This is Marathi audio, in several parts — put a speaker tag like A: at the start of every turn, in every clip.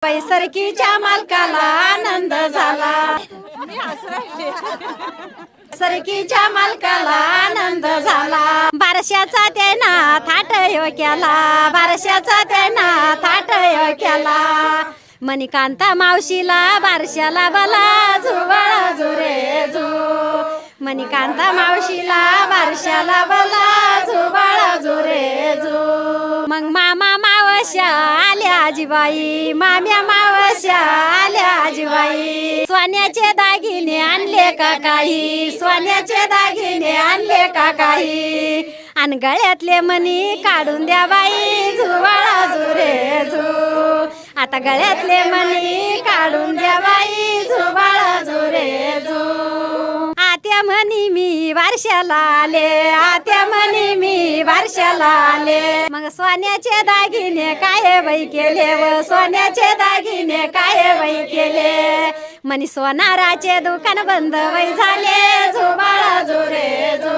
A: सरकीच्या मालकाला आनंद झाला, सरकीच्या मालकाला आनंद झाला। बारशाचा त्याना थाट यो केला, बारशाचा त्याना थाट यो केला। मणिकांता मावशीला बारशाला बला झुबळ झुरे झू, मणिकांता मावशीला बारशाला बला झुबळ झुरे झू। मग मामा मावश्या आल्या आजीबाई, माम्या मावश्या आल्या आजीबाई। सोन्याचे दागिने आणले का काही, सोन्याचे दागिने आणले का काही। आणि गळ्यातले मणी काढून द्या बाई झुबळ झुरे झू, आता गळ्यातले मणी काढून द्या बाई झुबळ झुरे झू। आत्या म्हणी मी बारशाला आले, आत्या म्हणी मी बारशाला आले। मग सोन्याचे दागिने काय बाई केले व सोन्याचे दागिने काय बाई केले। म्हणी सोनाराचे दुकान बंद बाई झाले झुबळ झुरे झू,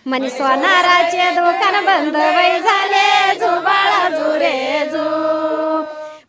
A: म्हणी सोनाराचे दुकान बंद बाई झाले झुबळ झुरे झू।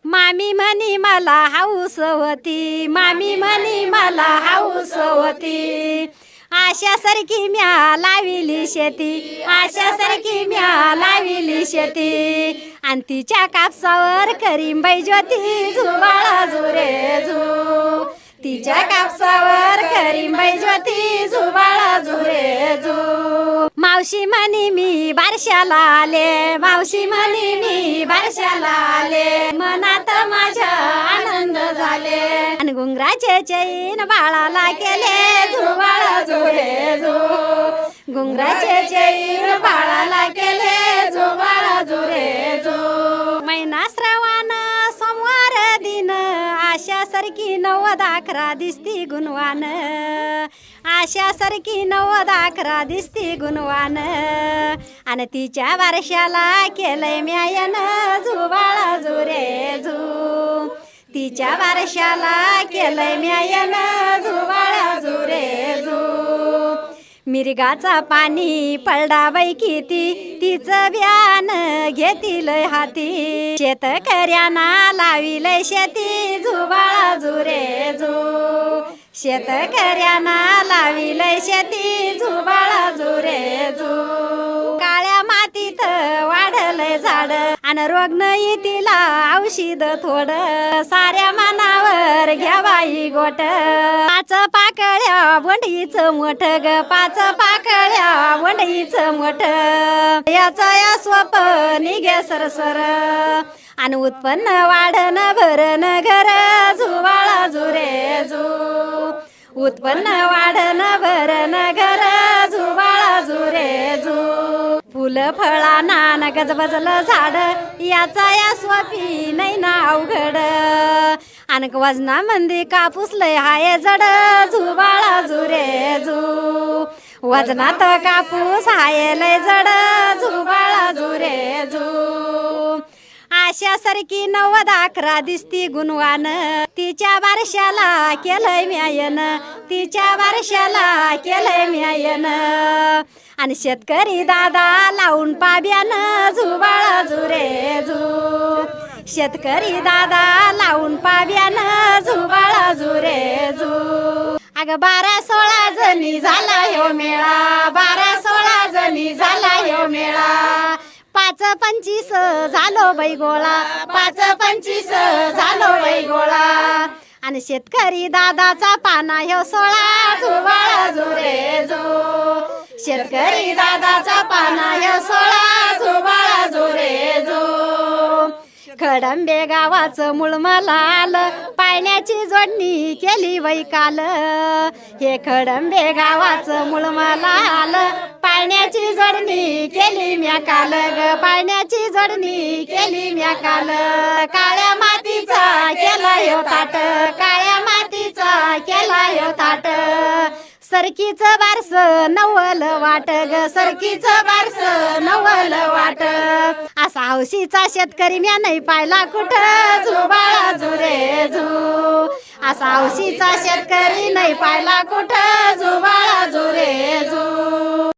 A: मामी म्हणी मला हाऊस होती, मामी म्हणी मला हाऊस होती। आशासारखी म्या लाविली शेती, आशासारखी म्या लाविली शेती। आणि तिच्या कापसावर करीम बाई ज्योती झुबळ झुरे झू, तिच्या कापसावर करीम बाई ज्योती झुबळ झुरे झू। मावशी म्हणी मी बारशाला आले, मावशी म्हणी मी बारशाला आले। मनात माझ्या आनंद झाले, आणि घुंगराचे चैन बाळाला केले झुबळ झुरे झू, घुंगराचे चैन बाळाला केले झुबळ झुरे झू। महिना श्रावण सोमवार दिन, आशासारखी 9-11 दिसती गुणवान, आशासारखी 9-11 दिसती गुणवान। आणि तिच्या बारशाला केलंय म्यायन झुबळ झुरे झू, तिच्या बारशाला केलंय म्यायन झुबळ झुरे झू। मिरगाचा पाणी पडला बाई किती, तिचं ब्यान घेतील हाती। शेतकऱ्यांना लाविलय शेती झुबळ झुरे झू, शेतकऱ्यांना लाविलय शेती झुबळ झुरे झू। काळ्या मातीत वाढलंय झाड, आणि रोग नाही तिला औषध थोडं। साऱ्या मनावर घ्या बाई गोट, 5 पाकळ्या बोंडीचं मोठ ग, 5 पाकळ्या बोंडीचं मोठ। याचा या स्वप निघे सरसर, आणि उत्पन्न वाढन भरण घर झुबळ झुरे झू, उत्पन्न वाढन भरण घर झुबळ झुरे झू। फुलं फळांना गजबजलं झाड, याचा या स्वपी नाही ना अवघड। आणि वजना मंदी कापूस लय हाय जड झुबळ झुरे झू, वजनात कापूस हाय लय जड झुबळ झुरे झू। आशासारखी 9-11 दिसती गुणवान, तिच्या बारशाला केलंय म्यायन, तिच्या बारशाला केलंय म्यायन। आणि शेतकरी दादा लावून पाब्यान झुबळ झुरे झू, शेतकरी दादा लावून पाब्यान झुबळ झुरे झू। अग 12-16 जणी झाला ह्यो मेळा, 12-16 जणी झाला ह्यो मेळा। 5-25 झालो बाई गोळा, 5-25 झालो बाई गोळा। आणि शेतकरी दादाचा पाना ह्यो 16 झुबळ झुरे झू, शेतकरी दादाचा पाना ह्यो 16 झुबळ झुरे झू। खडंबे गावाचं मूळ मला आलं, पाण्याची जोडणी केली बाई काल। हे खडंबे गावाचं मूळ मला आलं, पाण्याची जोडणी केली म्या काल ग, पाण्याची जोडणी केली म्या काल। काळ्या मातीचा केला ह्यो ताट, काळ्या मातीचा केला ह्यो ताट। सरकीचं बारस नवल वाट ग, सरकीचं बारस नवल वाट। असा हौशीचा शेतकरी म्या नाही पाहिला कुठं झुबळ झुरे झू, असा हौशीचा शेतकरी नाही पाहिला कुठं झुबळ झुरे झू।